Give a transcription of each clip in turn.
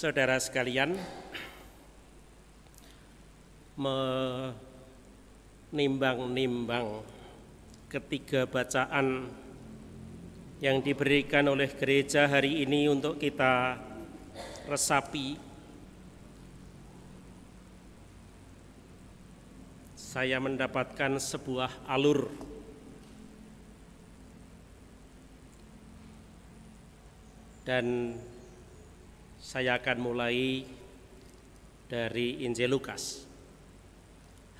Saudara sekalian, menimbang-nimbang ketiga bacaan yang diberikan oleh gereja hari ini untuk kita resapi, saya mendapatkan sebuah alur dan saya akan mulai dari Injil Lukas.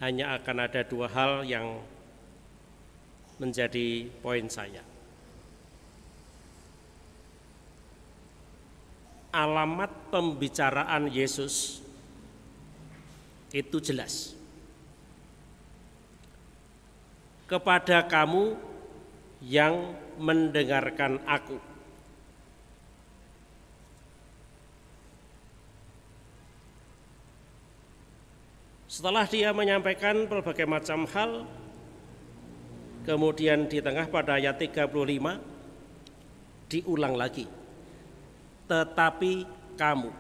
Hanya akan ada dua hal yang menjadi poin saya. Alamat pembicaraan Yesus itu jelas. Kepada kamu yang mendengarkan aku. Setelah dia menyampaikan berbagai macam hal, kemudian di tengah pada ayat 35 diulang lagi. Tetapi kamu.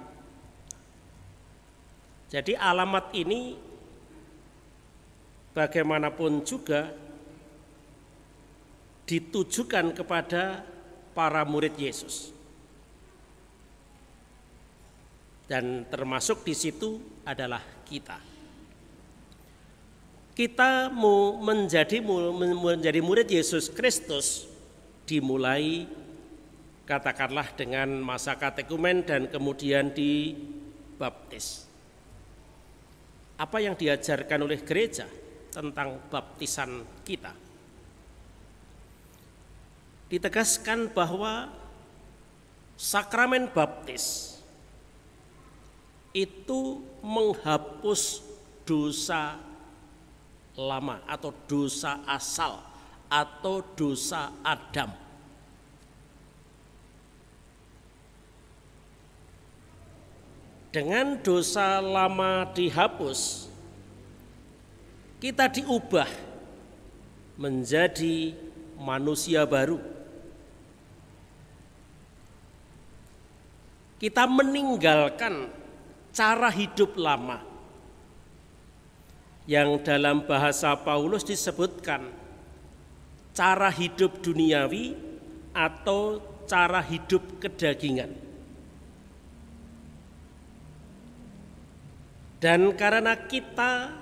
Jadi alamat ini bagaimanapun juga ditujukan kepada para murid Yesus. Dan termasuk di situ adalah kita. Kita mau menjadi murid Yesus Kristus dimulai katakanlah dengan masa katekumen dan kemudian dibaptis. Apa yang diajarkan oleh gereja tentang baptisan kita? Ditegaskan bahwa sakramen baptis itu menghapus dosa lama atau dosa asal atau dosa Adam. Dengan dosa lama dihapus, kita diubah menjadi manusia baru. Kita meninggalkan cara hidup lama yang dalam bahasa Paulus disebutkan cara hidup duniawi atau cara hidup kedagingan. Dan karena kita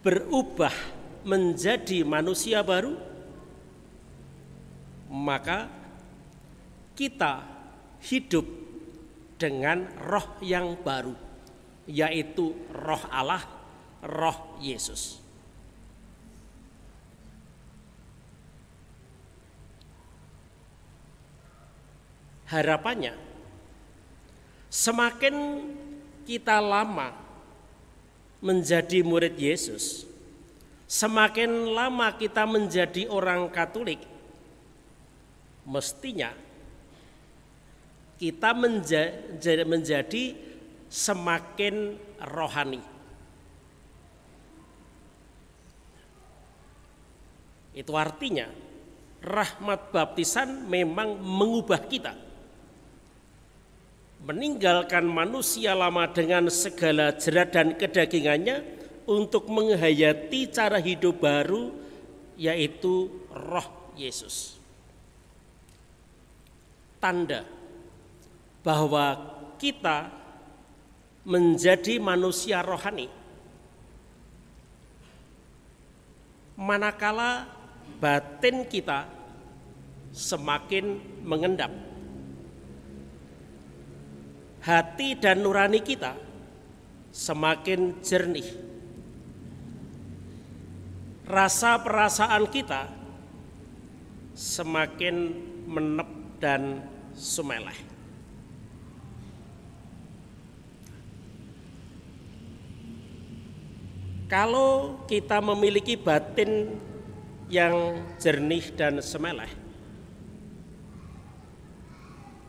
berubah menjadi manusia baru, maka kita hidup dengan roh yang baru, yaitu roh Allah, roh Yesus. Harapannya, semakin kita lama menjadi murid Yesus, semakin lama kita menjadi orang Katolik, mestinya kita menjadi semakin rohani. Itu artinya rahmat baptisan memang mengubah kita, meninggalkan manusia lama dengan segala jerat dan kedagingannya untuk menghayati cara hidup baru, yaitu roh Yesus. Tanda bahwa kita menjadi manusia rohani manakala batin kita semakin mengendap, hati dan nurani kita semakin jernih, rasa perasaan kita semakin menep dan sumeleh. Kalau kita memiliki batin yang jernih dan semeleh,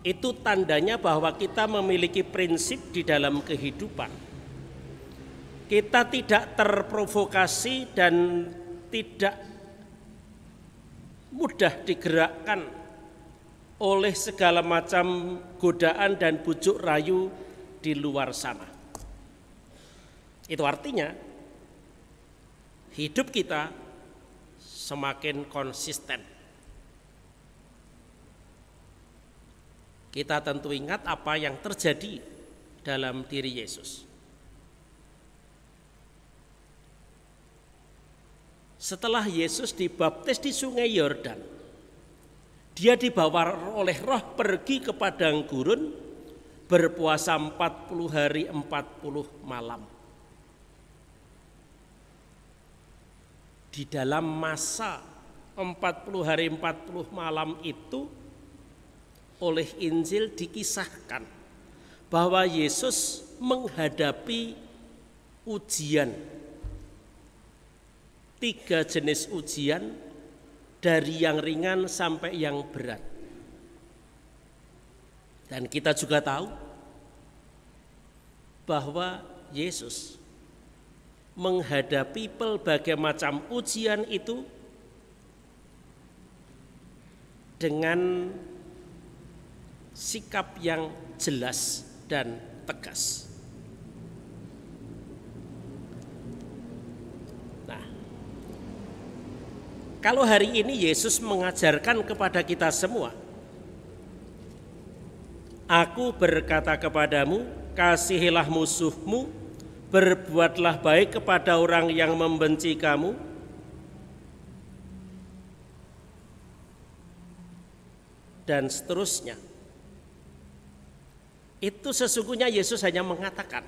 itu tandanya bahwa kita memiliki prinsip di dalam kehidupan. Kita tidak terprovokasi dan tidak mudah digerakkan oleh segala macam godaan dan bujuk rayu di luar sana. Itu artinya hidup kita semakin konsisten. Kita tentu ingat apa yang terjadi dalam diri Yesus. Setelah Yesus dibaptis di Sungai Yordan, dia dibawa oleh Roh pergi ke padang gurun, berpuasa 40 hari 40 malam. Di dalam masa 40 hari 40 malam itu, oleh Injil dikisahkan bahwa Yesus menghadapi ujian. 3 jenis ujian, dari yang ringan sampai yang berat. Dan kita juga tahu bahwa Yesus menghadapi berbagai macam ujian itu dengan sikap yang jelas dan tegas. Kalau hari ini Yesus mengajarkan kepada kita semua, aku berkata kepadamu, kasihilah musuhmu, berbuatlah baik kepada orang yang membenci kamu, dan seterusnya. Itu sesungguhnya Yesus hanya mengatakan,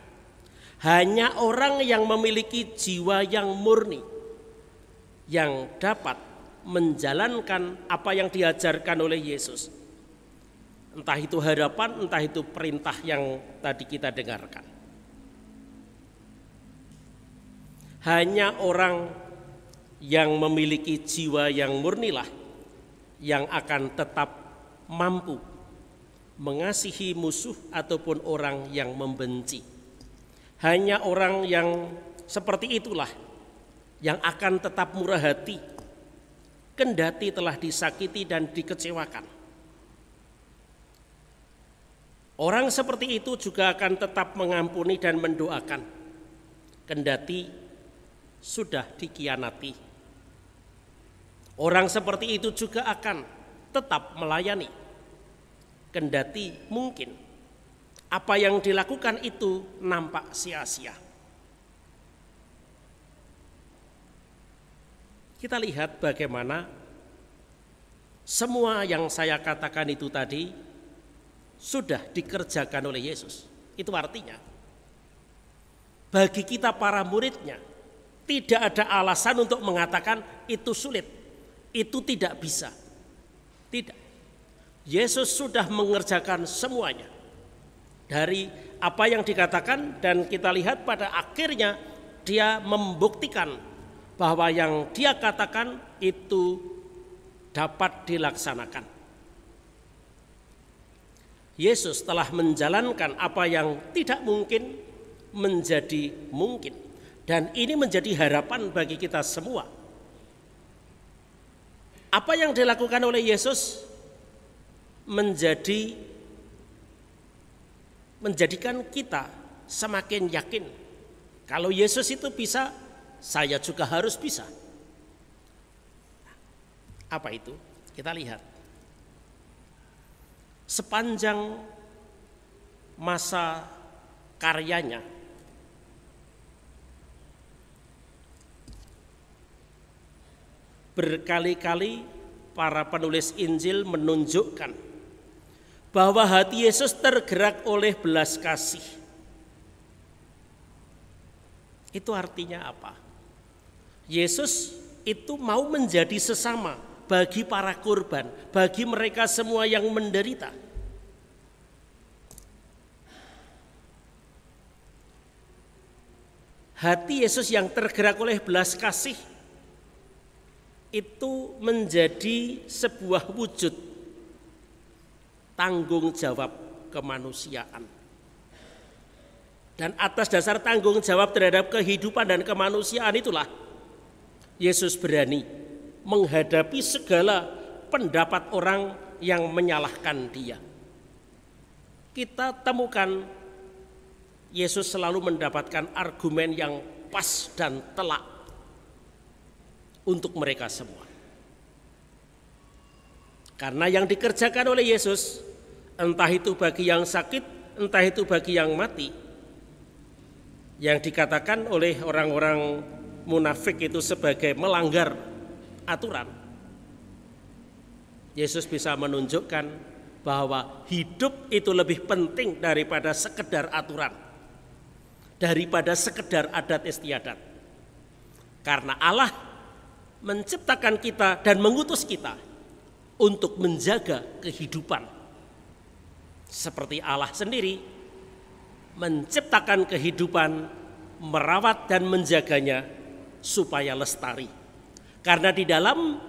hanya orang yang memiliki jiwa yang murni yang dapat menjalankan apa yang diajarkan oleh Yesus. Entah itu harapan, entah itu perintah yang tadi kita dengarkan. Hanya orang yang memiliki jiwa yang murnilah yang akan tetap mampu mengasihi musuh ataupun orang yang membenci. Hanya orang yang seperti itulah yang akan tetap murah hati, kendati telah disakiti dan dikecewakan. Orang seperti itu juga akan tetap mengampuni dan mendoakan, kendati sudah dikhianati. Orang seperti itu juga akan tetap melayani, kendati mungkin apa yang dilakukan itu nampak sia-sia. Kita lihat bagaimana semua yang saya katakan itu tadi sudah dikerjakan oleh Yesus. Itu artinya bagi kita para muridnya tidak ada alasan untuk mengatakan itu sulit, itu tidak bisa. Tidak. Yesus sudah mengerjakan semuanya. Dari apa yang dikatakan, dan kita lihat pada akhirnya dia membuktikan bahwa yang dia katakan itu dapat dilaksanakan. Yesus telah menjalankan apa yang tidak mungkin menjadi mungkin. Dan ini menjadi harapan bagi kita semua. Apa yang dilakukan oleh Yesus menjadikan kita semakin yakin kalau Yesus itu bisa, saya juga harus bisa. Apa itu? Kita lihat. Sepanjang masa karyanya, berkali-kali para penulis Injil menunjukkan bahwa hati Yesus tergerak oleh belas kasih. Itu artinya apa? Yesus itu mau menjadi sesama bagi para korban, bagi mereka semua yang menderita. Hati Yesus yang tergerak oleh belas kasih itu menjadi sebuah wujud tanggung jawab kemanusiaan. Dan atas dasar tanggung jawab terhadap kehidupan dan kemanusiaan itulah Yesus berani menghadapi segala pendapat orang yang menyalahkan dia. Kita temukan Yesus selalu mendapatkan argumen yang pas dan telak untuk mereka semua. Karena yang dikerjakan oleh Yesus, entah itu bagi yang sakit, entah itu bagi yang mati, yang dikatakan oleh orang-orang munafik itu sebagai melanggar aturan, Yesus bisa menunjukkan bahwa hidup itu lebih penting daripada sekedar aturan, daripada sekedar adat istiadat. Karena Allah menciptakan kita dan mengutus kita untuk menjaga kehidupan. Seperti Allah sendiri menciptakan kehidupan, merawat dan menjaganya supaya lestari. Karena di dalam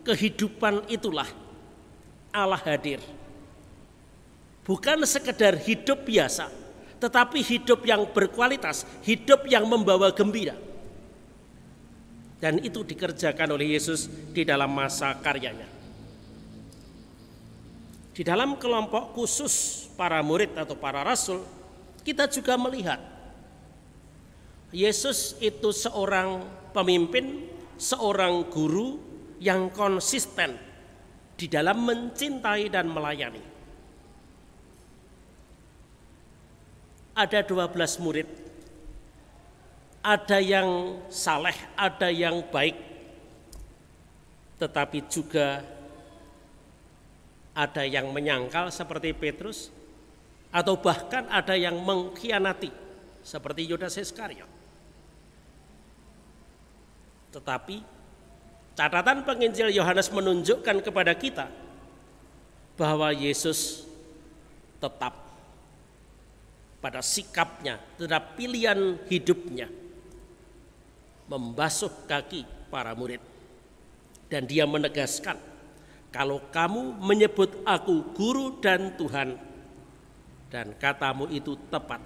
kehidupan itulah Allah hadir. Bukan sekedar hidup biasa, tetapi hidup yang berkualitas, hidup yang membawa gembira. Dan itu dikerjakan oleh Yesus di dalam masa karyanya. Di dalam kelompok khusus para murid atau para rasul, kita juga melihat Yesus itu seorang pemimpin, seorang guru yang konsisten di dalam mencintai dan melayani. Ada 12 murid, ada yang saleh, ada yang baik, tetapi juga ada yang menyangkal seperti Petrus, atau bahkan ada yang mengkhianati seperti Yudas Iskariot. Tetapi catatan penginjil Yohanes menunjukkan kepada kita bahwa Yesus tetap pada sikapnya, terhadap pilihan hidupnya, membasuh kaki para murid. Dan dia menegaskan, kalau kamu menyebut aku guru dan Tuhan, dan katamu itu tepat.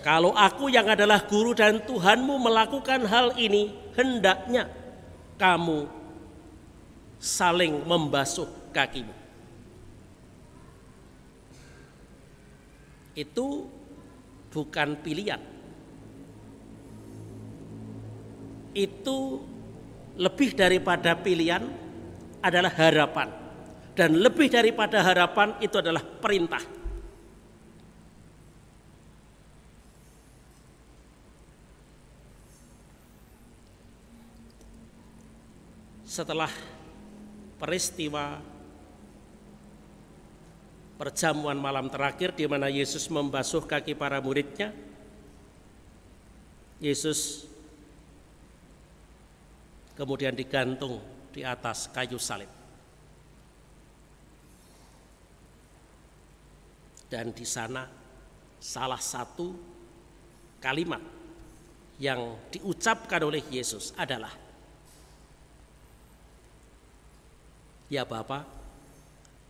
Kalau aku yang adalah guru dan Tuhanmu melakukan hal ini, hendaknya kamu saling membasuh kakimu. Itu bukan pilihan. Itu lebih daripada pilihan, adalah harapan. Dan lebih daripada harapan itu adalah perintah. Setelah peristiwa perjamuan malam terakhir di mana Yesus membasuh kaki para muridnya, Yesus kemudian digantung di atas kayu salib. Dan di sana salah satu kalimat yang diucapkan oleh Yesus adalah, "Ya Bapa,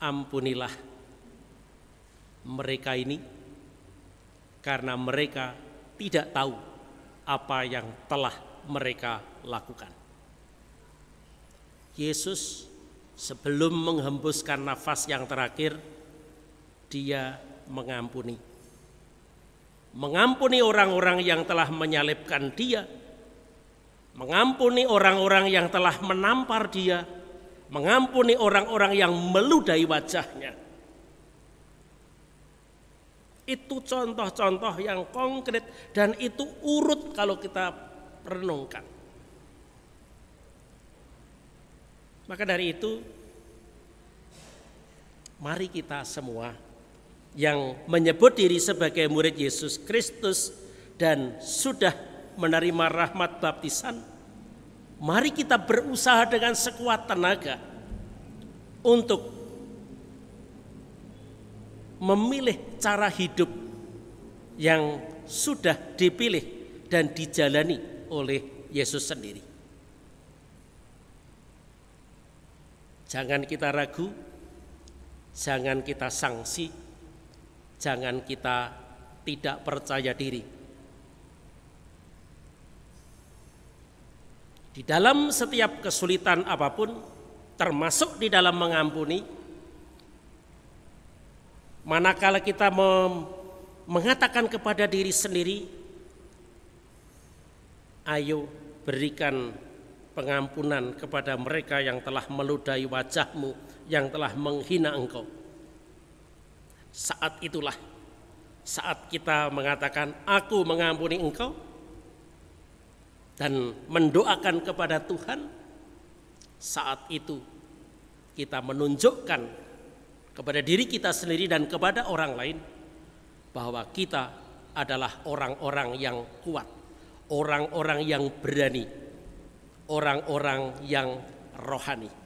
ampunilah mereka ini, karena mereka tidak tahu apa yang telah mereka lakukan." Yesus sebelum menghembuskan nafas yang terakhir, dia mengampuni. Mengampuni orang-orang yang telah menyalibkan dia, mengampuni orang-orang yang telah menampar dia, mengampuni orang-orang yang meludahi wajahnya. Itu contoh-contoh yang konkret dan itu urut kalau kita renungkan. Maka dari itu, mari kita semua yang menyebut diri sebagai murid Yesus Kristus dan sudah menerima rahmat baptisan, mari kita berusaha dengan sekuat tenaga untuk memilih cara hidup yang sudah dipilih dan dijalani oleh Yesus sendiri. Jangan kita ragu, jangan kita sangsi, jangan kita tidak percaya diri. Di dalam setiap kesulitan apapun, termasuk di dalam mengampuni. Manakala kita mengatakan kepada diri sendiri, ayo berikan pengampunan kepada mereka yang telah meludahi wajahmu, yang telah menghina engkau. Saat itulah saat kita mengatakan aku mengampuni engkau dan mendoakan kepada Tuhan, saat itu kita menunjukkan kepada diri kita sendiri dan kepada orang lain bahwa kita adalah orang-orang yang kuat, orang-orang yang berani, orang-orang yang rohani.